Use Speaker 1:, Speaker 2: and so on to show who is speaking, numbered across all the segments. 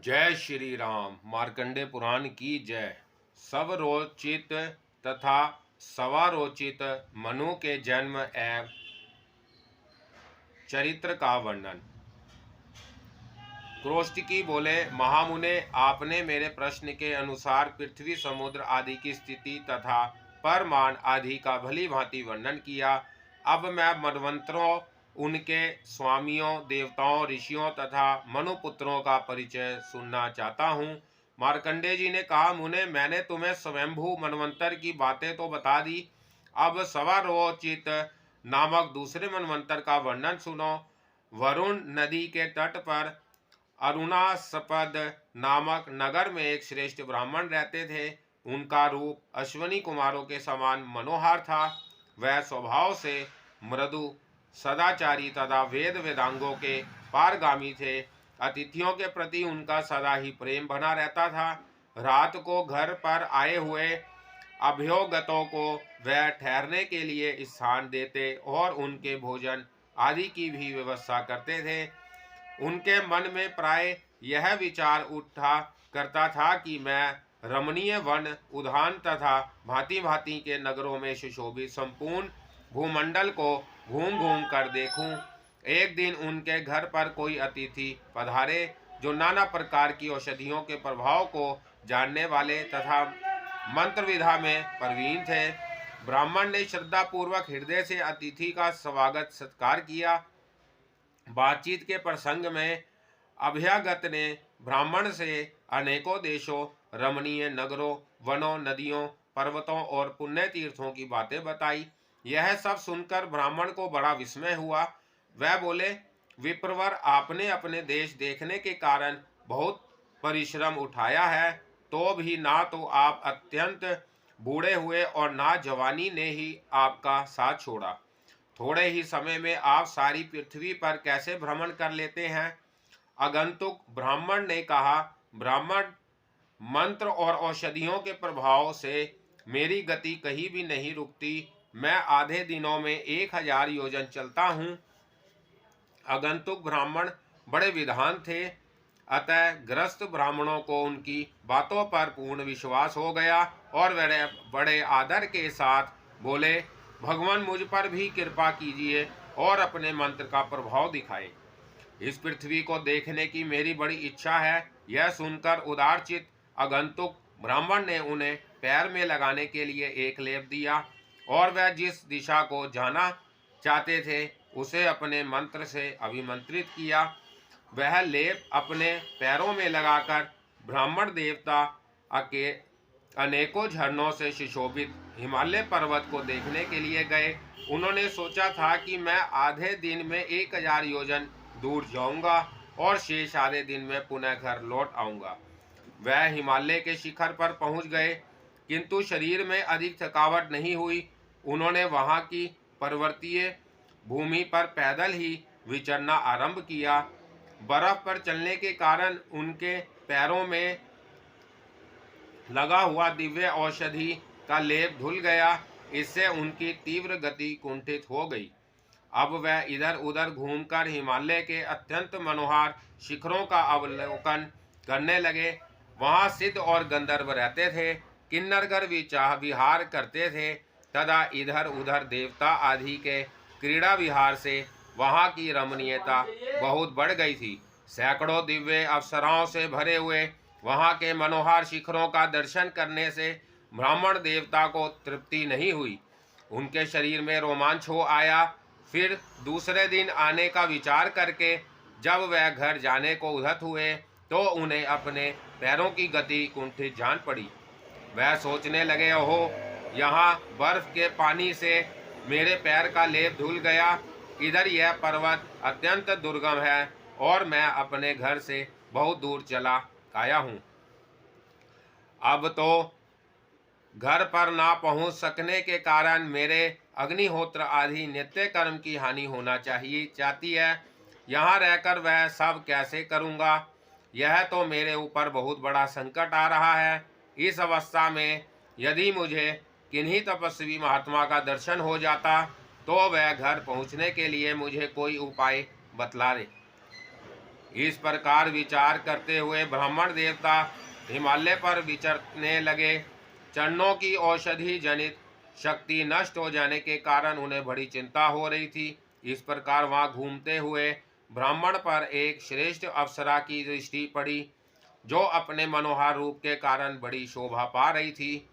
Speaker 1: जय श्री राम। मार्कंडे पुराण की जय। स्वरोचित तथा स्वारोचित मनु के जन्म एवं चरित्र का वर्णन। क्रोष्टकी बोले, महामुने, आपने मेरे प्रश्न के अनुसार पृथ्वी, समुद्र आदि की स्थिति तथा परमाण आदि का भली भांति वर्णन किया। अब मैं मनवंतरों, उनके स्वामियों, देवताओं, ऋषियों तथा मनुपुत्रों का परिचय सुनना चाहता हूँ। मार्कंडे जी ने कहा, मुने, मैंने तुम्हें स्वयंभू मनवंतर की बातें तो बता दी, अब स्वरोचित नामक दूसरे मनवंतर का वर्णन सुनो। वरुण नदी के तट पर अरुणास्पद नामक नगर में एक श्रेष्ठ ब्राह्मण रहते थे। उनका रूप अश्वनी कुमारों के समान मनोहर था। वह स्वभाव से मृदु, सदाचारी तथा वेद वेदांगों के पारगामी थे। अतिथियों के प्रति उनका सदा ही प्रेम बना रहता था। रात को घर पर आए हुए अभ्योगतों को वह ठहरने के लिए स्थान देते और उनके भोजन आदि की भी व्यवस्था करते थे। उनके मन में प्राय यह विचार उठा करता था कि मैं रमणीय वन, उद्यान तथा भांति भांति के नगरों में सुशोभित संपूर्ण भूमंडल को घूम घूम कर देखूं। एक दिन उनके घर पर कोई अतिथि पधारे जो नाना प्रकार की औषधियों के प्रभाव को जानने वाले तथा मंत्र विधा में प्रवीण थे। ब्राह्मण ने श्रद्धापूर्वक हृदय से अतिथि का स्वागत सत्कार किया। बातचीत के प्रसंग में अभ्यागत ने ब्राह्मण से अनेकों देशों, रमणीय नगरों, वनों, नदियों, पर्वतों और पुण्य तीर्थों की बातें बताई। यह सब सुनकर ब्राह्मण को बड़ा विस्मय हुआ। वह बोले, विप्रवर, आपने अपने देश देखने के कारण बहुत परिश्रम उठाया है, तो भी ना तो आप अत्यंत बूढ़े हुए और ना जवानी ने ही आपका साथ छोड़ा। थोड़े ही समय में आप सारी पृथ्वी पर कैसे भ्रमण कर लेते हैं? आगंतुक ब्राह्मण ने कहा, ब्राह्मण, मंत्र और औषधियों के प्रभाव से मेरी गति कहीं भी नहीं रुकती। मैं आधे दिनों में 1000 योजन चलता हूँ। आगंतुक ब्राह्मण बड़े विद्वान थे, अतः ग्रस्त ब्राह्मणों को उनकी बातों पर पूर्ण विश्वास हो गया और वे बड़े आदर के साथ बोले, भगवान, मुझ पर भी कृपा कीजिए और अपने मंत्र का प्रभाव दिखाए। इस पृथ्वी को देखने की मेरी बड़ी इच्छा है। यह सुनकर उदारचित आगंतुक ब्राह्मण ने उन्हें पैर में लगाने के लिए एक लेप दिया और वह जिस दिशा को जाना चाहते थे उसे अपने मंत्र से अभिमंत्रित किया। वह लेप अपने पैरों में लगाकर ब्राह्मण देवता के अनेकों झरनों से सुशोभित हिमालय पर्वत को देखने के लिए गए। उन्होंने सोचा था कि मैं आधे दिन में 1000 योजन दूर जाऊंगा और शेष आधे दिन में पुनः घर लौट आऊंगा। वह हिमालय के शिखर पर पहुंच गए, किंतु शरीर में अधिक थकावट नहीं हुई। उन्होंने वहां की पर्वतीय भूमि पर पैदल ही विचरना आरंभ किया। बर्फ पर चलने के कारण उनके पैरों में लगा हुआ दिव्य औषधि का लेप धुल गया। इससे उनकी तीव्र गति कुंठित हो गई। अब वह इधर उधर घूमकर हिमालय के अत्यंत मनोहर शिखरों का अवलोकन करने लगे। वहां सिद्ध और गंधर्व रहते थे, किन्नरगर विहार करते थे तथा इधर उधर देवता आदि के क्रीड़ा विहार से वहां की रमणीयता बहुत बढ़ गई थी। सैकड़ों दिव्य अप्सराओं से भरे हुए वहां के मनोहर शिखरों का दर्शन करने से ब्राह्मण देवता को तृप्ति नहीं हुई। उनके शरीर में रोमांच हो आया। फिर दूसरे दिन आने का विचार करके जब वह घर जाने को उद्यत हुए तो उन्हें अपने पैरों की गति कुंठित जान पड़ी। वह सोचने लगे, ओहो, यहाँ बर्फ के पानी से मेरे पैर का लेप धुल गया। इधर यह पर्वत अत्यंत दुर्गम है और मैं अपने घर से बहुत दूर चला आया हूँ। अब तो घर पर ना पहुँच सकने के कारण मेरे अग्निहोत्र आदि नित्य कर्म की हानि होना चाहती है। यहाँ रहकर वह सब कैसे करूँगा? यह तो मेरे ऊपर बहुत बड़ा संकट आ रहा है। इस अवस्था में यदि मुझे किन्हीं तपस्वी महात्मा का दर्शन हो जाता तो वह घर पहुँचने के लिए मुझे कोई उपाय बतला दे। इस प्रकार विचार करते हुए ब्राह्मण देवता हिमालय पर विचरने लगे। चरणों की औषधि जनित शक्ति नष्ट हो जाने के कारण उन्हें बड़ी चिंता हो रही थी। इस प्रकार वहां घूमते हुए ब्राह्मण पर एक श्रेष्ठ अप्सरा की दृष्टि पड़ी, जो अपने मनोहर रूप के कारण बड़ी शोभा पा रही थी।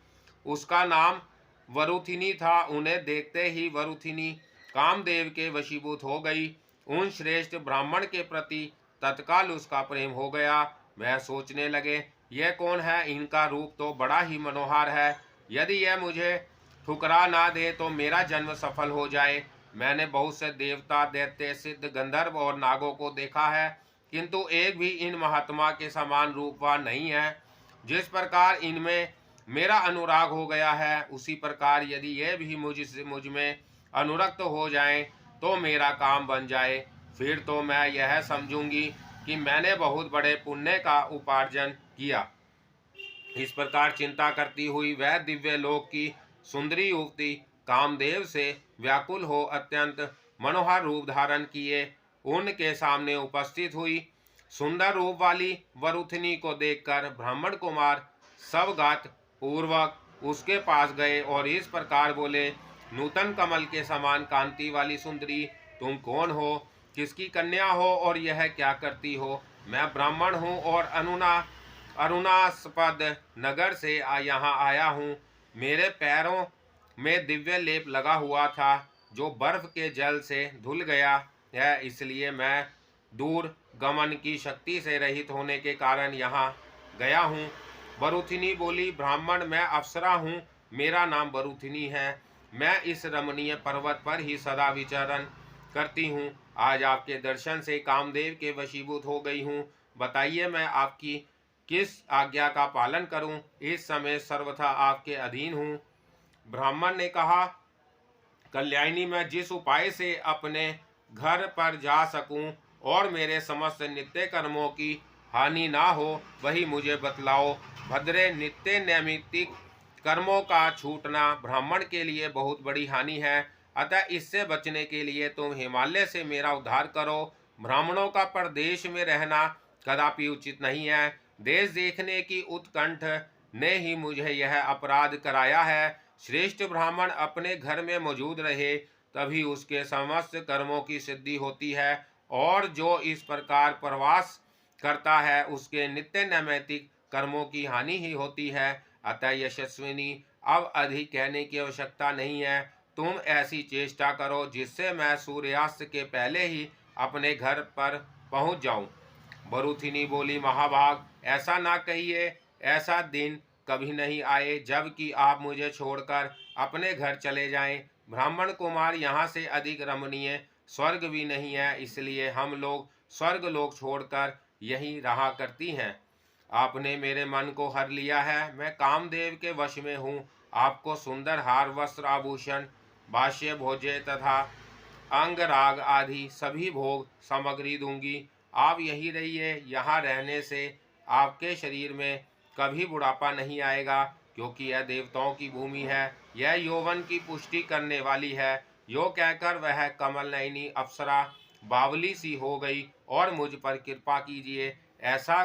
Speaker 1: उसका नाम वरुथिनी था। उन्हें देखते ही वरुथिनी कामदेव के वशीभूत हो गई। उन श्रेष्ठ ब्राह्मण के प्रति तत्काल उसका प्रेम हो गया। वह सोचने लगे, यह कौन है? इनका रूप तो बड़ा ही मनोहर है। यदि यह मुझे ठुकरा ना दे तो मेरा जन्म सफल हो जाए। मैंने बहुत से देवता, दैत्य, सिद्ध, गंधर्व और नागों को देखा है, किंतु एक भी इन महात्मा के समान रूपवान नहीं है। जिस प्रकार इनमें मेरा अनुराग हो गया है, उसी प्रकार यदि ये भी मुझ में अनुरक्त हो जाएं तो मेरा काम बन जाए। फिर तो मैं यह समझूंगी कि मैंने बहुत बड़े पुण्य का उपार्जन किया। इस प्रकार चिंता करती हुई वह दिव्य लोक की सुंदरी युवती कामदेव से व्याकुल हो अत्यंत मनोहर रूप धारण किए उनके सामने उपस्थित हुई। सुंदर रूप वाली वरुथिनी को देखकर ब्राह्मण कुमार सवगात पूर्वक उसके पास गए और इस प्रकार बोले, नूतन कमल के समान कांति वाली सुंदरी, तुम कौन हो? किसकी कन्या हो और यह क्या करती हो? मैं ब्राह्मण हूँ और अरुणास्पद नगर से यहाँ आया हूँ। मेरे पैरों में दिव्य लेप लगा हुआ था, जो बर्फ के जल से धुल गया है, इसलिए मैं दूर गमन की शक्ति से रहित होने के कारण यहाँ गया हूँ। बरुथिनी बोली, ब्राह्मण, मैं अप्सरा हूँ, मेरा नाम बरुथिनी है। मैं इस रमणीय पर्वत पर ही सदा विचरण करती हूँ। आज आपके दर्शन से कामदेव के वशीभूत हो गई हूँ। बताइए, मैं आपकी किस आज्ञा का पालन करूं? इस समय सर्वथा आपके अधीन हूं। ब्राह्मण ने कहा, कल्याणी, मैं जिस उपाय से अपने घर पर जा सकूं और मेरे समस्त नित्य कर्मों की हानि ना हो, वही मुझे बतलाओ। भद्रे, नित्य नैमित्तिक कर्मों का छूटना ब्राह्मण के लिए बहुत बड़ी हानि है, अतः इससे बचने के लिए तुम हिमालय से मेरा उद्धार करो। ब्राह्मणों का परदेश में रहना कदापि उचित नहीं है। देश देखने की उत्कंठ ने ही मुझे यह अपराध कराया है। श्रेष्ठ ब्राह्मण अपने घर में मौजूद रहे तभी उसके समस्त कर्मों की सिद्धि होती है, और जो इस प्रकार प्रवास करता है उसके नित्य नैमित्तिक कर्मों की हानि ही होती है। अतः यशस्विनी, अब अधिक कहने की आवश्यकता नहीं है। तुम ऐसी चेष्टा करो जिससे मैं सूर्यास्त के पहले ही अपने घर पर पहुंच जाऊं। बरुथिनी बोली, महाभाग, ऐसा ना कहिए। ऐसा दिन कभी नहीं आए जबकि आप मुझे छोड़कर अपने घर चले जाएं। ब्राह्मण कुमार, यहाँ से अधिक रमणीय स्वर्ग भी नहीं है, इसलिए हम लोग स्वर्ग लोक छोड़कर यहीं रहा करती हैं। आपने मेरे मन को हर लिया है। मैं कामदेव के वश में हूँ। आपको सुंदर हार, वस्त्र, आभूषण, भाष्य, भोज्य तथा अंगराग आदि सभी भोग सामग्री दूंगी। आप यही रहिए। यहाँ रहने से आपके शरीर में कभी बुढ़ापा नहीं आएगा, क्योंकि यह देवताओं की भूमि है। यह यौवन की पुष्टि करने वाली है। यो कहकर वह कमल नयनी अप्सरा बावली सी हो गई और मुझ पर कृपा कीजिए, ऐसा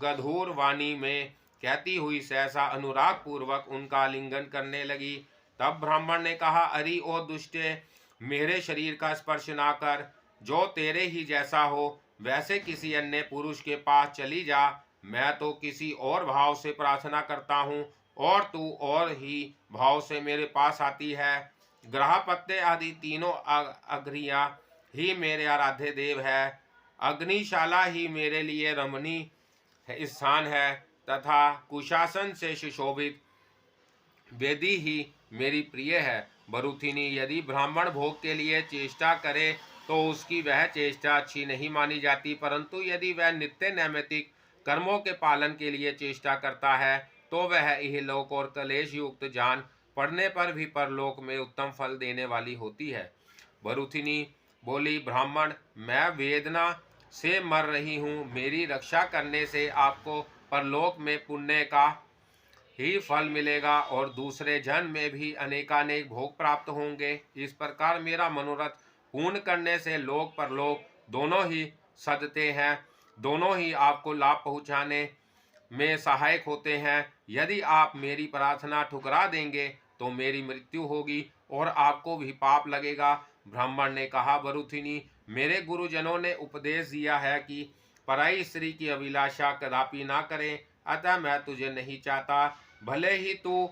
Speaker 1: गधूर वाणी में कहती हुई सहसा अनुराग पूर्वक उनका आलिंगन करने लगी। तब ब्राह्मण ने कहा, अरे ओ दुष्टे, मेरे शरीर का स्पर्श ना कर। जो तेरे ही जैसा हो वैसे किसी अन्य पुरुष के पास चली जा। मैं तो किसी और भाव से प्रार्थना करता हूँ और तू और ही भाव से मेरे पास आती है। ग्रह पत्ते आदि तीनों अग्नियाँ ही मेरे आराध्य देव है। अग्निशाला ही मेरे लिए रमणीय स्थान है तथा कुशासन से सुशोभित वेदी ही मेरी प्रिय है। बरुथिनी, यदि ब्राह्मण भोग के लिए चेष्टा करे तो उसकी वह चेष्टा अच्छी नहीं मानी जाती, परंतु यदि वह नित्य नैमित्तिक कर्मों के पालन के लिए चेष्टा करता है तो वह इहलोक और कलेश युक्त जान पड़ने पर भी परलोक में उत्तम फल देने वाली होती है। बरुथिनी बोली, ब्राह्मण, मैं वेदना से मर रही हूँ। मेरी रक्षा करने से आपको परलोक में पुण्य का ही फल मिलेगा और दूसरे जन्म में भी अनेकानेक भोग प्राप्त होंगे। इस प्रकार मेरा मनोरथ पूर्ण करने से लोक परलोक दोनों ही सदते हैं। दोनों ही आपको लाभ पहुंचाने में सहायक होते हैं। यदि आप मेरी प्रार्थना ठुकरा देंगे तो मेरी मृत्यु होगी और आपको भी पाप लगेगा। ब्राह्मण ने कहा, बरुथिनी, मेरे गुरुजनों ने उपदेश दिया है कि पराई स्त्री की अभिलाषा कदापि ना करें, अतः मैं तुझे नहीं चाहता। भले ही तू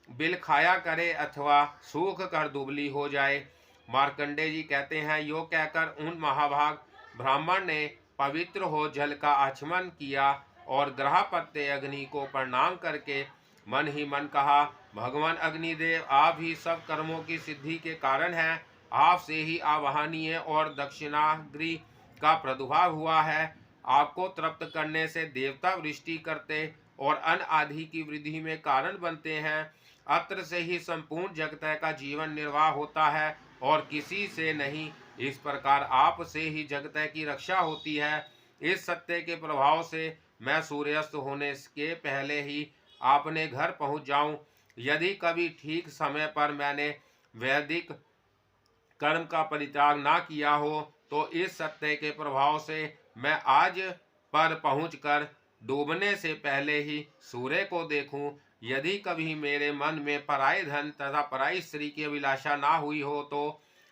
Speaker 1: बिल खाया करे अथवा सूख कर दुबली हो जाए। मार्कंडे जी कहते हैं, यो कहकर उन महाभाग ब्राह्मण ने पवित्र हो जल का आचमन किया और ग्रहपत्य अग्नि को प्रणाम करके मन ही मन कहा, भगवान अग्निदेव, आप ही सब कर्मों की सिद्धि के कारण हैं। आपसे ही आवाहनीय और दक्षिणाग्नि का प्रादुर्भाव हुआ है। आपको तृप्त करने से देवता वृष्टि करते और अन्न आदि की वृद्धि में कारण बनते हैं। अत्र से ही संपूर्ण जगत का जीवन निर्वाह होता है और किसी से नहीं। इस प्रकार आप से ही जगत की रक्षा होती है। इस सत्य के प्रभाव से मैं सूर्यास्त होने के पहले ही आपने घर पहुंच जाऊं। यदि कभी ठीक समय पर मैंने वैदिक कर्म का परित्याग ना किया हो तो इस सत्य के प्रभाव से मैं आज पर पहुंचकर डूबने से पहले ही सूर्य को देखूं। यदि कभी मेरे मन में पराय धन तथा पराई स्त्री की अभिलाषा ना हुई हो तो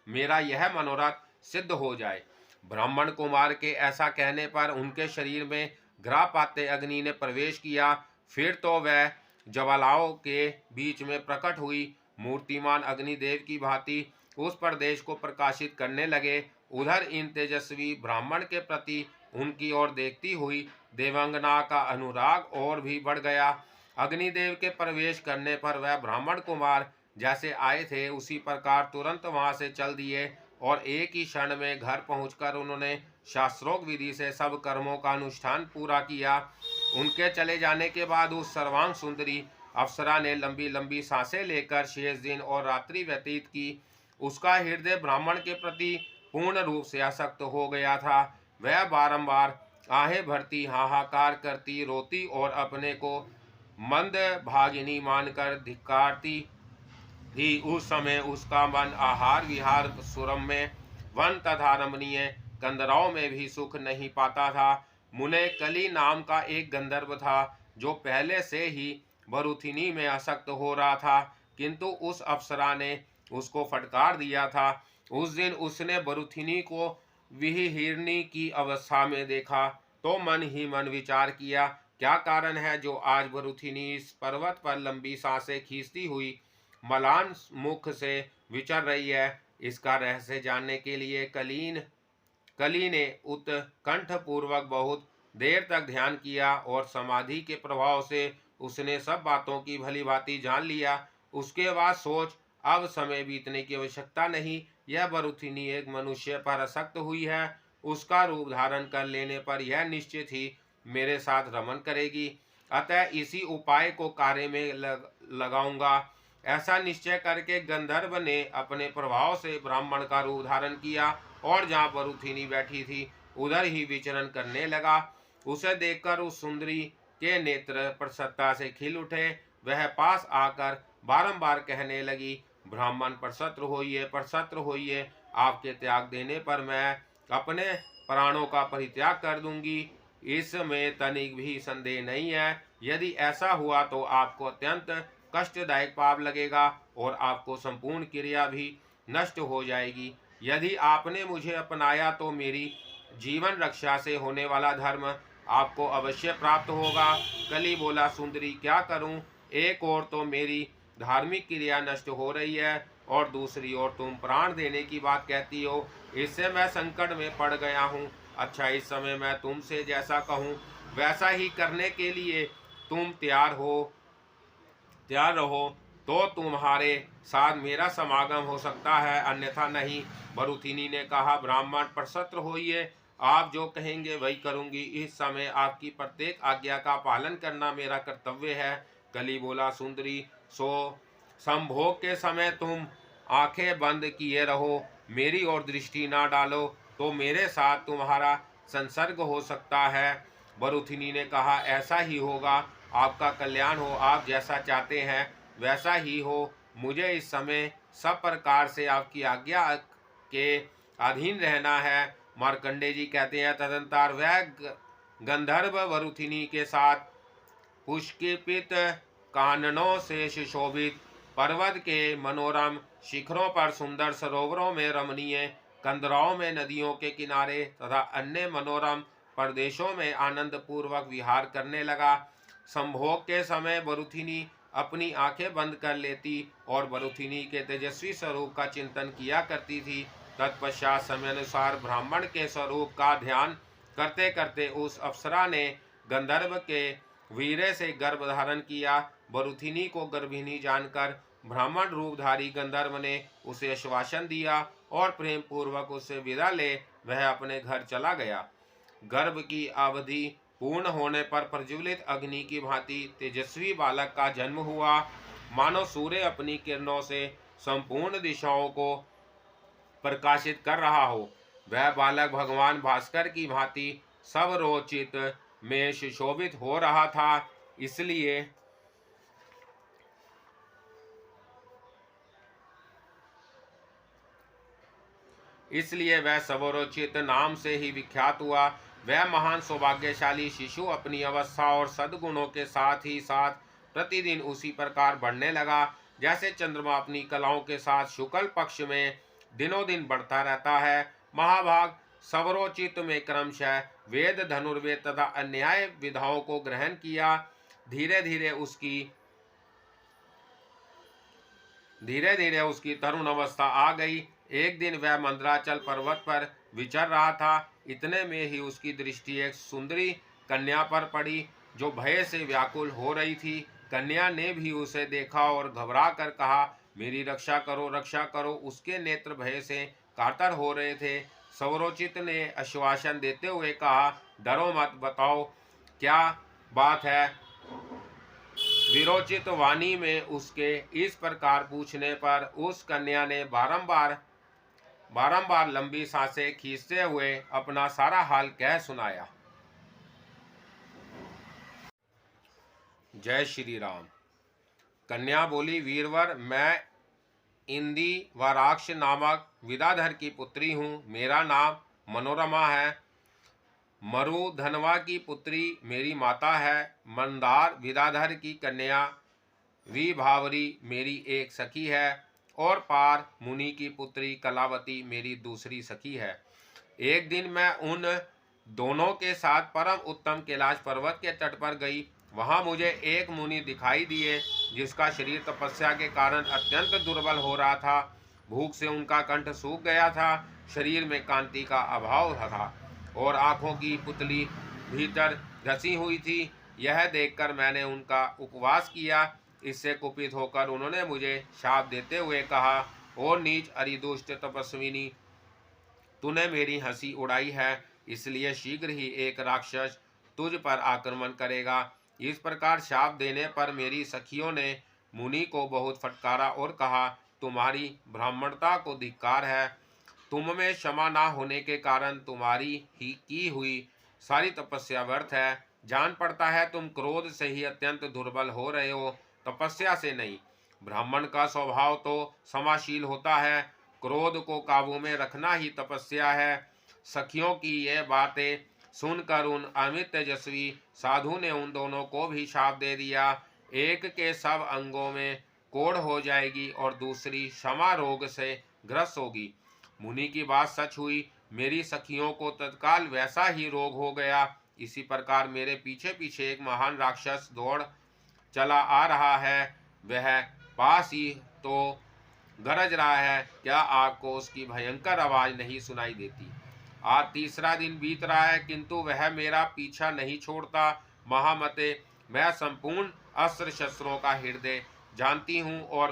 Speaker 1: मेरा यह मनोरथ सिद्ध हो जाए। ब्राह्मण कुमार के ऐसा कहने पर उनके शरीर में घृतापाती अग्नि ने प्रवेश किया। फिर तो वह ज्वालाओं के बीच में प्रकट हुई, मूर्तिमान अग्निदेव की भांति उस प्रदेश को प्रकाशित करने लगे। उधर इन तेजस्वी ब्राह्मण के प्रति उनकी ओर देखती हुई देवांगना का अनुराग और भी बढ़ गया। अग्निदेव के प्रवेश करने पर वह ब्राह्मण कुमार जैसे आए थे उसी प्रकार तुरंत वहां से चल दिए और एक ही क्षण में घर पहुंचकर उन्होंने शास्त्रोक्त विधि से सब कर्मों का अनुष्ठान पूरा किया। उनके चले जाने के बाद उस सर्वांग सुंदरी अप्सरा ने लंबी लंबी सांसें लेकर शेष दिन और रात्रि व्यतीत की। उसका हृदय ब्राह्मण के प्रति पूर्ण रूप से आसक्त हो गया था। वह बारंबार आहें भरती, हाहाकार करती, रोती और अपने को मंद भागिनी मानकर धिक्कारती थी। उस समय उसका मन आहार विहार सुरम्य वन तथा रमणीय गंधर्वों में भी सुख नहीं पाता था। मुने कली नाम का एक गंधर्व था जो पहले से ही बरुथिनी में आसक्त हो रहा था, किंतु उस अप्सरा ने उसको फटकार दिया था। उस दिन उसने बरुथिनी को विहिरनी की अवस्था में देखा तो मन ही मन विचार किया, क्या कारण है जो आज बरुथिनी इस पर्वत पर लंबी सांसें खींचती हुई मलान मुख से विचर रही है। इसका रहस्य जानने के लिए कली ने उत्कंठ पूर्वक बहुत देर तक ध्यान किया और समाधि के प्रभाव से उसने सब बातों की भली भांति जान लिया। उसके बाद सोच, अब समय बीतने की आवश्यकता नहीं। यह बरुथिनी एक मनुष्य पर आसक्त हुई है। उसका रूप धारण कर लेने पर यह निश्चित ही मेरे साथ रमन करेगी, अतः इसी उपाय को कार्य में लगाऊंगा। ऐसा निश्चय करके गंधर्व ने अपने प्रभाव से ब्राह्मण का रूप धारण किया और जहाँ बरुथिनी बैठी थी उधर ही विचरण करने लगा। उसे देखकर उस सुंदरी के नेत्र प्रसन्नता से खिल उठे। वह पास आकर बारंबार कहने लगी, ब्राह्मण प्रसन्न होइए, आपके त्याग देने पर मैं अपने प्राणों का परित्याग कर दूंगी, इसमें तनिक भी संदेह नहीं है। यदि ऐसा हुआ तो आपको अत्यंत कष्टदायक पाप लगेगा और आपको संपूर्ण क्रिया भी नष्ट हो जाएगी। यदि आपने मुझे अपनाया तो मेरी जीवन रक्षा से होने वाला धर्म आपको अवश्य प्राप्त होगा। कली बोला, सुंदरी, क्या करूं? एक ओर तो मेरी धार्मिक क्रिया नष्ट हो रही है और दूसरी ओर तुम प्राण देने की बात कहती हो। इससे मैं संकट में पड़ गया हूँ। अच्छा, इस समय मैं तुमसे जैसा कहूँ वैसा ही करने के लिए तुम तैयार रहो तो तुम्हारे साथ मेरा समागम हो सकता है, अन्यथा नहीं। बरुथिनी ने कहा, ब्राह्मण प्रसन्न होइए, आप जो कहेंगे वही करूंगी। इस समय आपकी प्रत्येक आज्ञा का पालन करना मेरा कर्तव्य है। कली बोला, सुंदरी, सो संभोग के समय तुम आंखें बंद किए रहो, मेरी ओर दृष्टि ना डालो तो मेरे साथ तुम्हारा संसर्ग हो सकता है। बरुथिनी ने कहा, ऐसा ही होगा, आपका कल्याण हो, आप जैसा चाहते हैं वैसा ही हो। मुझे इस समय सब प्रकार से आपकी आज्ञा के अधीन रहना है। मार्कंडे जी कहते हैं, तदंतर वह गंधर्व वरुथिनी के साथ पुष्पित काननों से सुशोभित पर्वत के मनोरम शिखरों पर सुंदर सरोवरों में रमणीय कंदराओं में नदियों के किनारे तथा अन्य मनोरम प्रदेशों में आनंद पूर्वक विहार करने लगा। संभोग के समय वरुथिनी अपनी आंखें बंद कर लेती और वरुथिनी के तेजस्वी स्वरूप का चिंतन किया करती थी। तत्पश्चात समयानुसार ब्राह्मण के स्वरूप का ध्यान करते करते उस अप्सरा ने गंधर्व के वीर्य से गर्भ धारण किया। वरुथिनी को गर्भिणी जानकर ब्राह्मण रूपधारी गंधर्व ने उसे आश्वासन दिया और प्रेम पूर्वक उससे विदा ले वह अपने घर चला गया। गर्भ की अवधि पूर्ण होने पर प्रज्वलित अग्नि की भांति तेजस्वी बालक का जन्म हुआ। मानो सूर्य अपनी किरणों से संपूर्ण दिशाओं को प्रकाशित कर रहा हो, वह बालक भगवान भास्कर की भांति सब रोचित में सुशोभित हो रहा था। इसलिए वह सबरोचित नाम से ही विख्यात हुआ। वह महान सौभाग्यशाली शिशु अपनी अवस्था और सद्गुणों के साथ ही साथ प्रतिदिन उसी प्रकार बढ़ने लगा जैसे चंद्रमा अपनी कलाओं के साथ शुक्ल पक्ष में दिनों दिन बढ़ता रहता है। महाभाग सबरोचित में क्रमशः वेद धनुर्वेद तथा अन्याय विधाओं को ग्रहण किया। धीरे धीरे उसकी तरुण अवस्था आ गई। एक दिन वह मंदराचल पर्वत पर विचर रहा था। इतने में ही उसकी दृष्टि एक सुंदरी कन्या पर पड़ी जो भय से व्याकुल हो रही थी। कन्या ने भी उसे देखा और घबरा कर कहा, मेरी रक्षा करो, रक्षा करो। उसके नेत्र भय से कातर हो रहे थे। सवरोचित ने आश्वासन देते हुए कहा, डरो मत, बताओ क्या बात है। विरोचित वाणी में उसके इस प्रकार पूछने पर उस कन्या ने बारंबार लंबी सांसें खींचते हुए अपना सारा हाल कह सुनाया। जय श्री राम। कन्या बोली, वीरवर, मैं इंदी वराक्ष नामक विदाधर की पुत्री हूँ। मेरा नाम मनोरमा है। मरुधनवा की पुत्री मेरी माता है। मंदार विदाधर की कन्या विभावरी मेरी एक सखी है और पार मुनि की पुत्री कलावती मेरी दूसरी सखी है। एक दिन मैं उन दोनों के साथ परम उत्तम कैलाश पर्वत के तट पर गई। वहां मुझे एक मुनि दिखाई दिए जिसका शरीर तपस्या के कारण अत्यंत दुर्बल हो रहा था। भूख से उनका कंठ सूख गया था, शरीर में कांति का अभाव था और आंखों की पुतली भीतर धसी हुई थी। यह देखकर मैंने उनका उपवास किया। इससे कुपित होकर उन्होंने मुझे शाप देते हुए कहा, ओ नीच अरिदुष्ट तपस्विनी, तूने मेरी हंसी उड़ाई है, इसलिए शीघ्र ही एक राक्षस तुझ पर आक्रमण करेगा। इस प्रकार शाप देने पर मेरी सखियों ने मुनि को बहुत फटकारा और कहा, तुम्हारी ब्राह्मणता को धिक्कार है। तुम में क्षमा ना होने के कारण तुम्हारी ही की हुई सारी तपस्या व्यर्थ है। जान पड़ता है तुम क्रोध से ही अत्यंत दुर्बल हो रहे हो, तपस्या से नहीं। ब्राह्मण का स्वभाव तो समाशील होता है, क्रोध को काबू में रखना ही तपस्या है। सखियों की ये बातें सुनकर उन अमित तेजस्वी साधु ने उन दोनों को भी शाप दे दिया। एक के सब अंगों में कोढ़ हो जाएगी और दूसरी क्षमा रोग से ग्रस्त होगी। मुनि की बात सच हुई। मेरी सखियों को तत्काल वैसा ही रोग हो गया। इसी प्रकार मेरे पीछे पीछे एक महान राक्षस दौड़ चला आ रहा है। वह पास ही तो गरज रहा है, क्या आपको उसकी भयंकर आवाज नहीं सुनाई देती? आज तीसरा दिन बीत रहा है किंतु वह मेरा पीछा नहीं छोड़ता। महामते, मैं संपूर्ण अस्त्र शस्त्रों का हृदय जानती हूँ और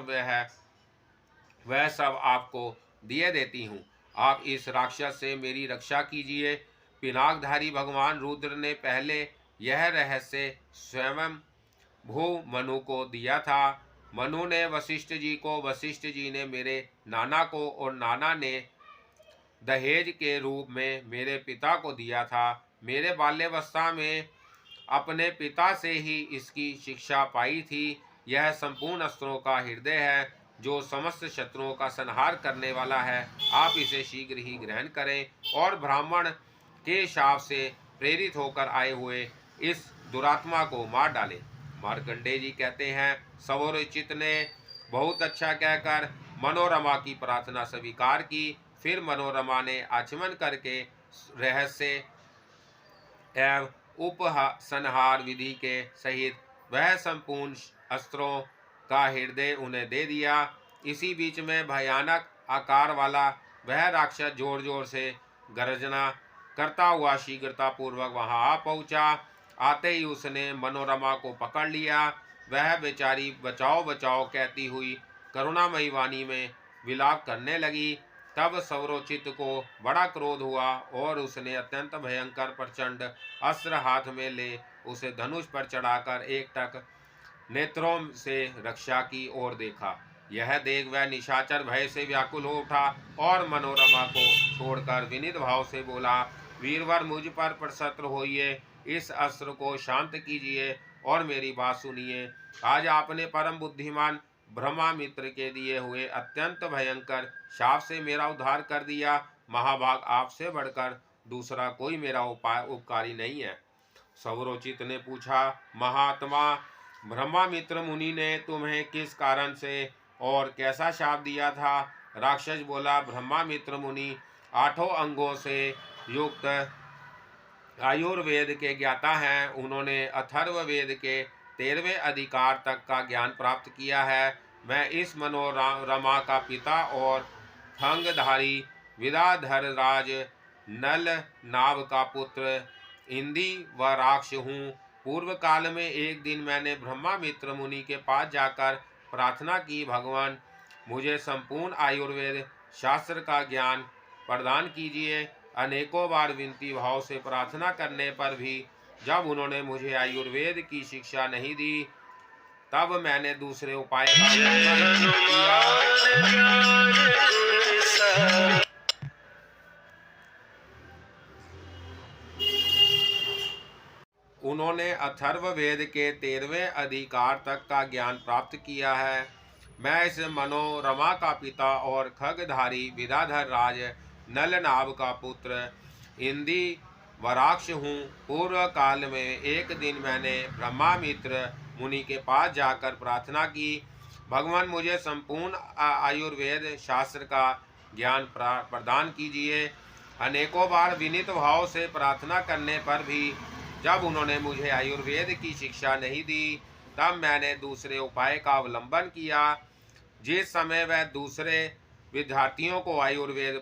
Speaker 1: वह सब आपको दिए देती हूँ। आप इस राक्षस से मेरी रक्षा कीजिए। पिनाकधारी भगवान रुद्र ने पहले यह रहस्य स्वयं भू मनु को दिया था। मनु ने वशिष्ठ जी को, वशिष्ठ जी ने मेरे नाना को और नाना ने दहेज के रूप में मेरे पिता को दिया था। मेरे बाल्यावस्था में अपने पिता से ही इसकी शिक्षा पाई थी। यह संपूर्ण अस्त्रों का हृदय है जो समस्त शत्रुओं का संहार करने वाला है। आप इसे शीघ्र ही ग्रहण करें और ब्राह्मण के शाप से प्रेरित होकर आए हुए इस दुरात्मा को मार डाले। मार्कंडेय जी कहते हैं, सवरोचित ने बहुत अच्छा कहकर मनोरमा की प्रार्थना स्वीकार की। फिर मनोरमा ने आचमन करके रहस्य एवं उपसंहार विधि के सहित वह संपूर्ण अस्त्रों का हृदय उन्हें दे दिया। इसी बीच में भयानक आकार वाला वह राक्षस जोर जोर से गर्जना करता हुआ शीघ्रता पूर्वक वहां आ पहुंचा। आते ही उसने मनोरमा को पकड़ लिया। वह बेचारी बचाओ बचाओ कहती हुई करुणामयी वाणी में विलाप करने लगी। तब सौरोचित को बड़ा क्रोध हुआ और उसने अत्यंत भयंकर प्रचंड अस्त्र हाथ में ले उसे धनुष पर चढ़ाकर एकटक नेत्रों से रक्षा की ओर देखा। यह देख वह निशाचर भय से व्याकुल हो उठा और मनोरमा को छोड़कर विनीत भाव से बोला, वीरवर मुझ पर प्रसन्न होइए, इस अस्त्र को शांत कीजिए और मेरी बात सुनिए। आज आपने परम बुद्धिमान ब्रह्मामित्र के दिए हुए अत्यंत भयंकर शाप से मेरा उद्धार कर दिया। महाभाग, आपसे बढ़कर दूसरा कोई मेरा उपाय उपकारी नहीं है। सौरोचित ने पूछा, महात्मा, ब्रह्मामित्र मुनि ने तुम्हें किस कारण से और कैसा शाप दिया था? राक्षस बोला, ब्रह्मामित्र मुनि 8 अंगों से युक्त आयुर्वेद के ज्ञाता हैं। उन्होंने अथर्ववेद के 13वें अधिकार तक का ज्ञान प्राप्त किया है। मैं इस मनोरमा का पिता और खंगधारी विदाधर राज नल नाभ का पुत्र इंदी व राक्ष हूँ। पूर्व काल में एक दिन मैंने ब्रह्मामित्र मुनि के पास जाकर प्रार्थना की, भगवान मुझे संपूर्ण आयुर्वेद शास्त्र का ज्ञान प्रदान कीजिए। अनेकों बार विनती भाव से प्रार्थना करने पर भी जब उन्होंने मुझे आयुर्वेद की शिक्षा नहीं दी, तब मैंने दूसरे उपाय का किया। उन्होंने अथर्ववेद के 13वें अधिकार तक का ज्ञान प्राप्त किया है। मैं इस मनोरमा का पिता और खगधारी विदाधर राज नलनाभ का पुत्र इंदी वराक्ष हूँ। पूर्व काल में एक दिन मैंने ब्रह्मामित्र मुनि के पास जाकर प्रार्थना की, भगवान मुझे संपूर्ण आयुर्वेद शास्त्र का ज्ञान प्रदान कीजिए। अनेकों बार विनीत भाव से प्रार्थना करने पर भी जब उन्होंने मुझे आयुर्वेद की शिक्षा नहीं दी, तब मैंने दूसरे उपाय का अवलंबन किया। जिस समय वह दूसरे विद्यार्थियों को आयुर्वेद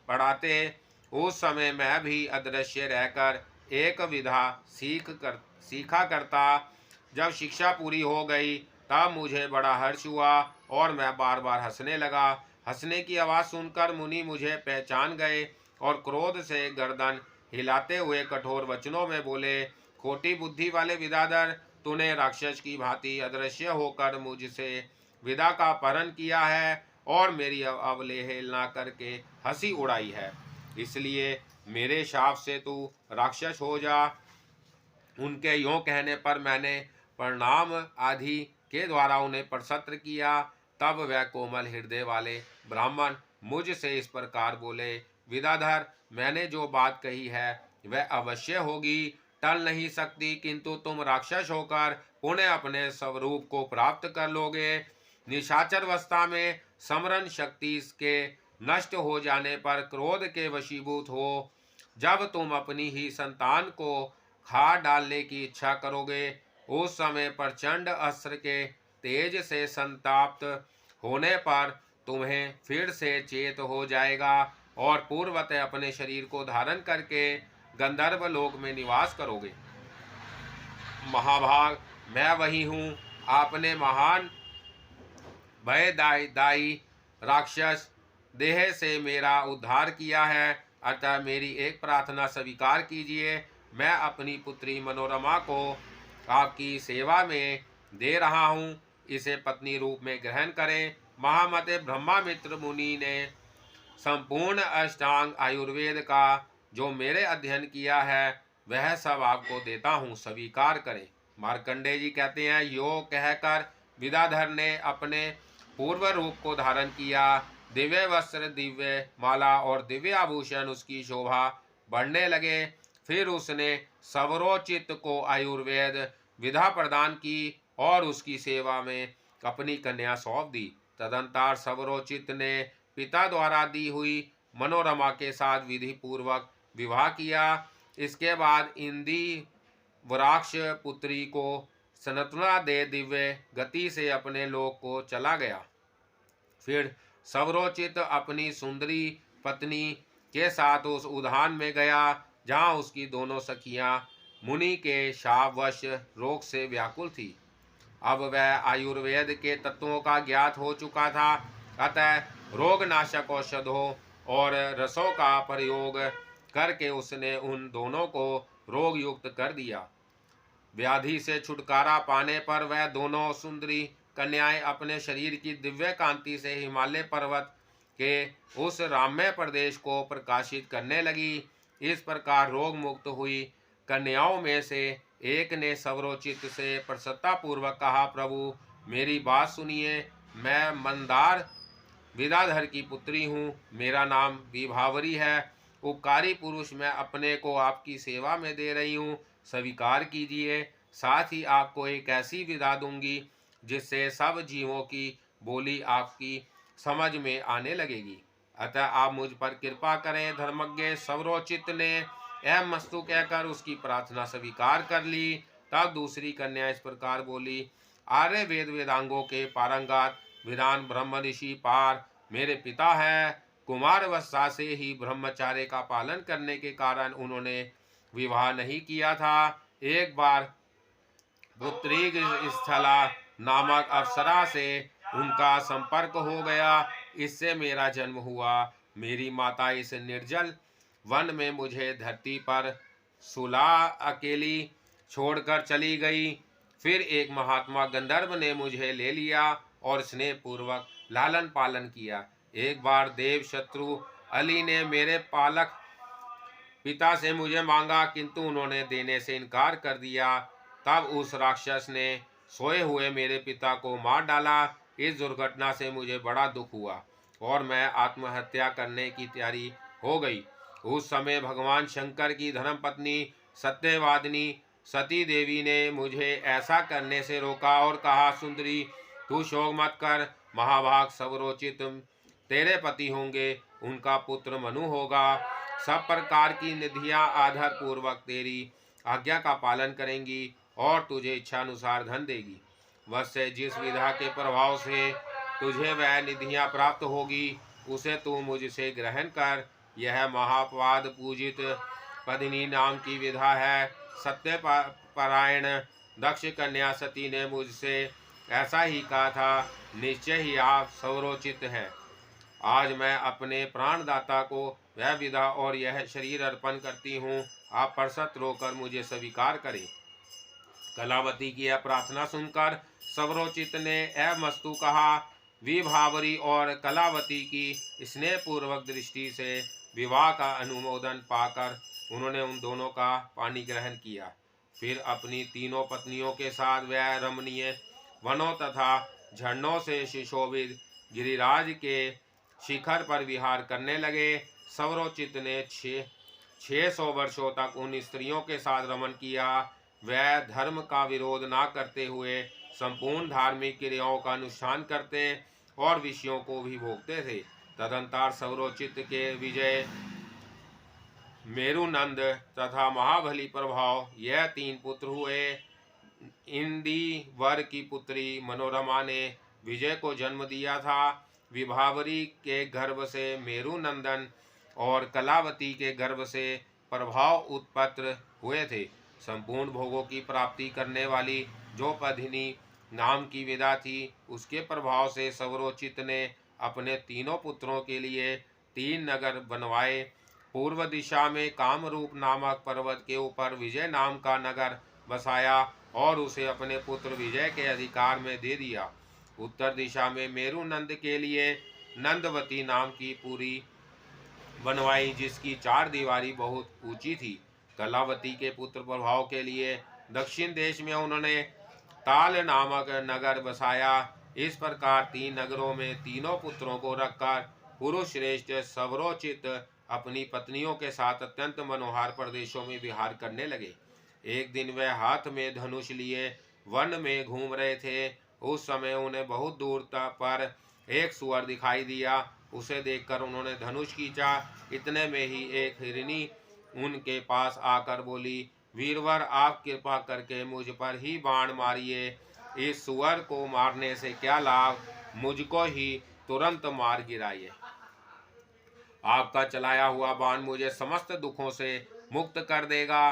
Speaker 1: पढ़ाते, उस समय मैं भी अदृश्य रहकर एक विधा सीखा करता। जब शिक्षा पूरी हो गई तब मुझे बड़ा हर्ष हुआ और मैं बार बार हंसने लगा। हंसने की आवाज़ सुनकर मुनि मुझे पहचान गए और क्रोध से गर्दन हिलाते हुए कठोर वचनों में बोले, खोटी बुद्धि वाले विदाधर, तूने राक्षस की भांति अदृश्य होकर मुझसे विदा का अपहरण किया है और मेरी अवहेलना करके हंसी उड़ाई है। इसलिए मेरे शाप से तू राक्षस हो जा। उनके यों कहने पर मैंने प्रणाम आदि के द्वारा उन्हें प्रसन्न किया। तब वह कोमल हृदय वाले ब्राह्मण मुझसे इस प्रकार बोले, विदाधर, मैंने जो बात कही है वह अवश्य होगी, टल नहीं सकती, किंतु तुम राक्षस होकर पुनः अपने स्वरूप को प्राप्त कर लोगे। निशाचर अवस्था में समरण शक्ति के नष्ट हो जाने पर क्रोध के वशीभूत हो जब तुम अपनी ही संतान को खा डालने की इच्छा करोगे, उस समय प्रचंड अस्त्र के तेज से संताप्त होने पर तुम्हें फिर से चेत हो जाएगा और पूर्वतः अपने शरीर को धारण करके गंधर्व लोक में निवास करोगे। महाभाग, मैं वही हूँ। आपने महान भयदायी राक्षस देह से मेरा उद्धार किया है, अतः मेरी एक प्रार्थना स्वीकार कीजिए। मैं अपनी पुत्री मनोरमा को आपकी सेवा में दे रहा हूँ, इसे पत्नी रूप में ग्रहण करें। महामते ब्रह्मामित्र मुनि ने संपूर्ण अष्टांग आयुर्वेद का जो मेरे अध्ययन किया है वह सब आपको देता हूँ, स्वीकार करें। मार्कंडेय जी कहते हैं, यो कहकर विदाधर ने अपने पूर्व रूप को धारण किया। दिव्य वस्त्र, दिव्य माला और दिव्य आभूषण उसकी शोभा बढ़ने लगे। फिर उसने सवरोचित को आयुर्वेद विधा प्रदान की और उसकी सेवा में अपनी कन्या सौंप दी। तदंतर सवरोचित ने पिता द्वारा दी हुई मनोरमा के साथ विधि पूर्वक विवाह किया। इसके बाद इंदी वराक्ष पुत्री को संतुला दे दिव्य गति से अपने लोक को चला गया। फिर सवरोचित अपनी सुंदरी पत्नी के साथ उस उद्यान में गया जहाँ उसकी दोनों सखियां मुनि के शापवश रोग से व्याकुल थी। अब वह आयुर्वेद के तत्वों का ज्ञात हो चुका था, अतः रोगनाशक औषधों और रसों का प्रयोग करके उसने उन दोनों को रोग युक्त कर दिया। व्याधि से छुटकारा पाने पर वह दोनों सुंदरी कन्याएं अपने शरीर की दिव्य कांति से हिमालय पर्वत के उस राम्य प्रदेश को प्रकाशित करने लगी। इस प्रकार रोग मुक्त हुई कन्याओं में से एक ने सवरोचित से प्रसन्नतापूर्वक कहा, प्रभु मेरी बात सुनिए, मैं मंदार विदाधर की पुत्री हूँ, मेरा नाम विभावरी है। उपकारी पुरुष, मैं अपने को आपकी सेवा में दे रही हूँ, स्वीकार कीजिए। साथ ही आपको एक ऐसी विदा दूंगी जिससे सब जीवों की बोली आपकी समझ में आने लगेगी। अतः आप मुझ पर कृपा करें। धर्मज्ञ सवरोचित ने एवं मस्तु कहकर उसकी प्रार्थना स्वीकार कर ली। तब दूसरी कन्या इस प्रकार बोली, आर्य वेद वेदांगों के पारंगत विधान ब्रह्म ऋषि पार मेरे पिता है। कुमार अवस्था से ही ब्रह्मचार्य का पालन करने के कारण उन्होंने विवाह नहीं किया था। एक बार पुत्री स्थला नामक अप्सरा से उनका संपर्क हो गया, इससे मेरा जन्म हुआ। मेरी माता इस निर्जल वन में मुझे धरती पर सुला अकेली छोड़कर चली गई। फिर एक महात्मा गंधर्व ने मुझे ले लिया और स्नेह पूर्वक लालन पालन किया। एक बार देव शत्रु अली ने मेरे पालक पिता से मुझे मांगा, किंतु उन्होंने देने से इनकार कर दिया। तब उस राक्षस ने सोए हुए मेरे पिता को मार डाला। इस दुर्घटना से मुझे बड़ा दुख हुआ और मैं आत्महत्या करने की तैयारी हो गई। उस समय भगवान शंकर की धर्मपत्नी सत्यवादिनी सती देवी ने मुझे ऐसा करने से रोका और कहा, सुंदरी तू शोक मत कर, महाभाग सवरोचित तेरे पति होंगे, उनका पुत्र मनु होगा। सब प्रकार की निधियां आधार पूर्वक तेरी आज्ञा का पालन करेंगी और तुझे इच्छा अनुसार धन देगी। वैसे जिस विधा के प्रभाव से तुझे वह निधियां प्राप्त होगी उसे तू मुझसे ग्रहण कर। यह महापाद पूजित पदिनी नाम की विधा है। सत्य परायण दक्ष कन्या सती ने मुझसे ऐसा ही कहा था। निश्चय ही आप सवरोचित हैं। आज मैं अपने प्राणदाता को वह विधा और यह शरीर अर्पण करती हूँ। आप प्रसन्न होकर मुझे स्वीकार करें। कलावती की यह प्रार्थना सुनकर सवरोचित ने अमस्तु कहा। विभावरी और कलावती की स्नेहपूर्वक दृष्टि से विवाह का अनुमोदन पाकर उन्होंने उन दोनों का पानी ग्रहण किया। फिर अपनी तीनों पत्नियों के साथ वह रमणीय वनों तथा झरनों से सुशोभित गिरिराज के शिखर पर विहार करने लगे। सवरोचित ने 600 वर्षों तक उन स्त्रियों के साथ रमण किया। वह धर्म का विरोध न करते हुए संपूर्ण धार्मिक क्रियाओं का अनुष्ठान करते और विषयों को भी भोगते थे। तदंतर सवरोचित के विजय मेरुनंद तथा महाबली प्रभाव यह 3 पुत्र हुए। इंदिवर की पुत्री मनोरमा ने विजय को जन्म दिया था। विभावरी के गर्भ से मेरुनंदन और कलावती के गर्भ से प्रभाव उत्पन्न हुए थे। संपूर्ण भोगों की प्राप्ति करने वाली जो पधिनी नाम की विदा थी, उसके प्रभाव से सवरोचित ने अपने तीनों पुत्रों के लिए 3 नगर बनवाए। पूर्व दिशा में कामरूप नामक पर्वत के ऊपर विजय नाम का नगर बसाया और उसे अपने पुत्र विजय के अधिकार में दे दिया। उत्तर दिशा में मेरुनंद के लिए नंदवती नाम की पुरी बनवाई, जिसकी 4 दीवारी बहुत ऊंची थी। कलावती के पुत्र प्रभाव के लिए दक्षिण देश में उन्होंने ताल नामक नगर बसाया। इस प्रकार 3 नगरों में तीनों पुत्रों को रखकर पुरुष श्रेष्ठ सवरोचित अपनी पत्नियों के साथ अत्यंत मनोहर प्रदेशों में विहार करने लगे। एक दिन वह हाथ में धनुष लिए वन में घूम रहे थे। उस समय उन्हें बहुत दूर तक पर एक सुअर दिखाई दिया। उसे देखकर उन्होंने धनुष खींचा। इतने में ही एक हिरनी उनके पास आकर बोली, वीरवर, आप कृपा करके मुझ पर ही बाण मारिए। इस सुअर को मारने से क्या लाभ, मुझको ही तुरंत मार गिराइए। आपका चलाया हुआ बाण मुझे समस्त दुखों से मुक्त कर देगा।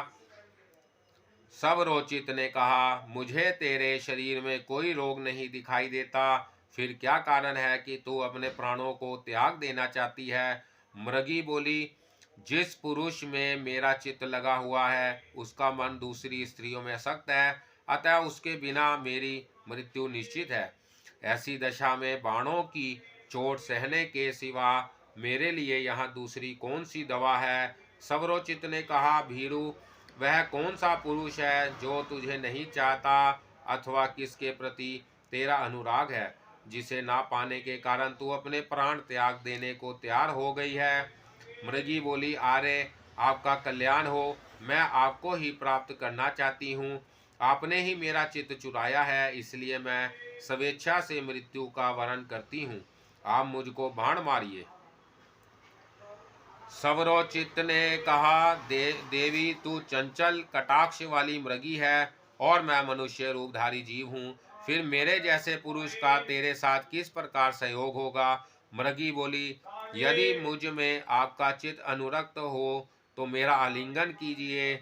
Speaker 1: सवरोचित ने कहा, मुझे तेरे शरीर में कोई रोग नहीं दिखाई देता, फिर क्या कारण है कि तू अपने प्राणों को त्याग देना चाहती है? मृगी बोली, जिस पुरुष में मेरा चित्त लगा हुआ है उसका मन दूसरी स्त्रियों में सख्त है, अतः उसके बिना मेरी मृत्यु निश्चित है। ऐसी दशा में बाणों की चोट सहने के सिवा मेरे लिए यहाँ दूसरी कौन सी दवा है? सवरोचित ने कहा, भीरू, वह कौन सा पुरुष है जो तुझे नहीं चाहता, अथवा किसके प्रति तेरा अनुराग है, जिसे ना पाने के कारण तू अपने प्राण त्याग देने को तैयार हो गई है? मृगी बोली, आर्य, आपका कल्याण हो, मैं आपको ही प्राप्त करना चाहती हूँ। आपने ही मेरा चित्त चुराया है, इसलिए मैं स्वेच्छा से मृत्यु का वरण करती हूँ। आप मुझको बाण मारिए। सवरोचित ने कहा, देवी, तू चंचल कटाक्ष वाली मृगी है और मैं मनुष्य रूपधारी जीव हूँ, फिर मेरे जैसे पुरुष का तेरे साथ किस प्रकार सहयोग होगा? मृगी बोली, यदि मुझ में आपका चित्त अनुरक्त हो तो मेरा आलिंगन कीजिए।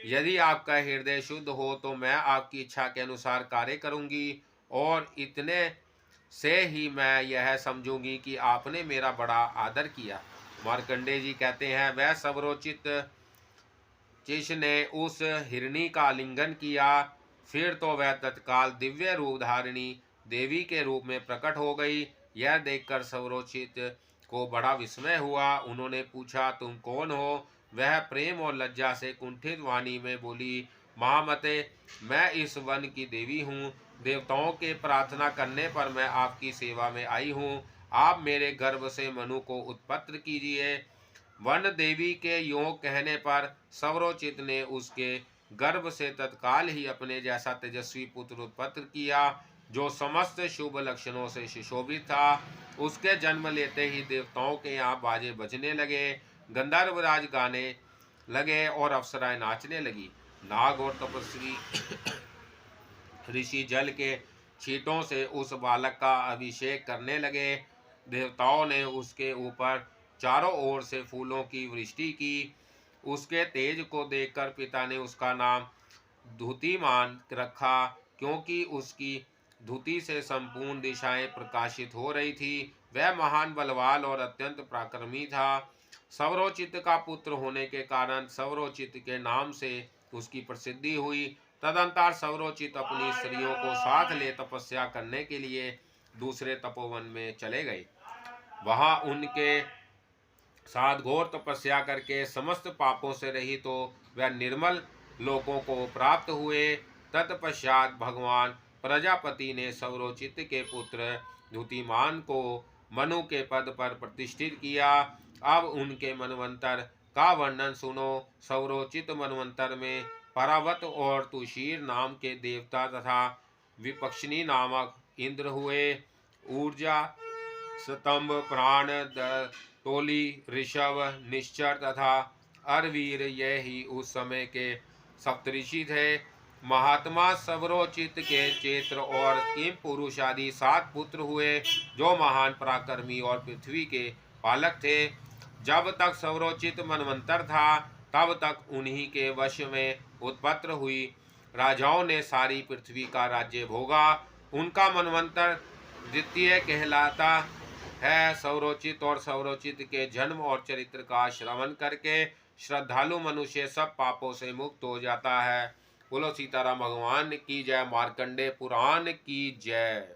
Speaker 1: यदि आपका हृदय शुद्ध हो तो मैं आपकी इच्छा के अनुसार कार्य करूंगी, और इतने से ही मैं यह समझूंगी कि आपने मेरा बड़ा आदर किया। मार्कंडेय जी कहते हैं, वह सवरोचित चिश ने उस हिरणी का आलिंगन किया। फिर तो वह तत्काल दिव्य रूप धारिणी देवी के रूप में प्रकट हो गई। यह देखकर सवरोचित को बड़ा विस्मय हुआ। उन्होंने पूछा, तुम कौन हो? वह प्रेम और लज्जा से कुंठित वाणी में बोली, महामते, मैं इस वन की देवी हूँ। देवताओं के प्रार्थना करने पर मैं आपकी सेवा में आई हूँ। आप मेरे गर्भ से मनु को उत्पन्न कीजिए। वन देवी के यों कहने पर सवरोचित ने उसके गर्भ से तत्काल ही अपने जैसा तेजस्वी पुत्र उत्पन्न किया, जो समस्त शुभ लक्षणों से सुशोभित था। उसके जन्म लेते ही देवताओं के यहाँ बाजे बजने लगे, गंधर्वराज गाने लगे और अप्सराएं नाचने लगी। नाग और तपस्वी ऋषि जल के छींटों से उस बालक का अभिषेक करने लगे। देवताओं ने उसके ऊपर चारों ओर से फूलों की वृष्टि की। उसके तेज को देखकर पिता ने उसका नाम धूतिमान रखा, क्योंकि उसकी धुति से संपूर्ण दिशाएं प्रकाशित हो रही थी। वह महान बलवान और अत्यंत पराक्रमी था। सवरोचित का पुत्र होने के कारण सवरोचित के नाम से उसकी प्रसिद्धि हुई। तदंतर सवरोचित अपनी स्त्रियों को साथ ले तपस्या करने के लिए दूसरे तपोवन में चले गए। वहां उनके साथ घोर तपस्या करके समस्त पापों से रहित तो वह निर्मल लोकों को प्राप्त हुए। तत्पश्चात भगवान प्रजापति ने सौरोचित के पुत्र धुतिमान को मनु के पद पर प्रतिष्ठित किया। अब उनके मनवंतर का वर्णन सुनो। सौरोचित मनवंतर में परावत और तुषीर नाम के देवता तथा विपक्षिणी नामक इंद्र हुए। ऊर्जा, स्तंभ, प्राण, तोली, ऋषभ, निश्चर तथा अरवीर, ये ही उस समय के सप्तऋषि थे। महात्मा सवरोचित के चेत्र और किम पुरुष आदि 7 पुत्र हुए, जो महान पराक्रमी और पृथ्वी के पालक थे। जब तक सवरोचित मनवंतर था तब तक उन्हीं के वश में उत्पन्न हुई राजाओं ने सारी पृथ्वी का राज्य भोगा। उनका मनवंतर द्वितीय कहलाता है। सौरोचित और सौरोचित के जन्म और चरित्र का श्रवण करके श्रद्धालु मनुष्य सब पापों से मुक्त हो जाता है। बोलो सीताराम भगवान की जय। मार्कंडेय पुराण की जय।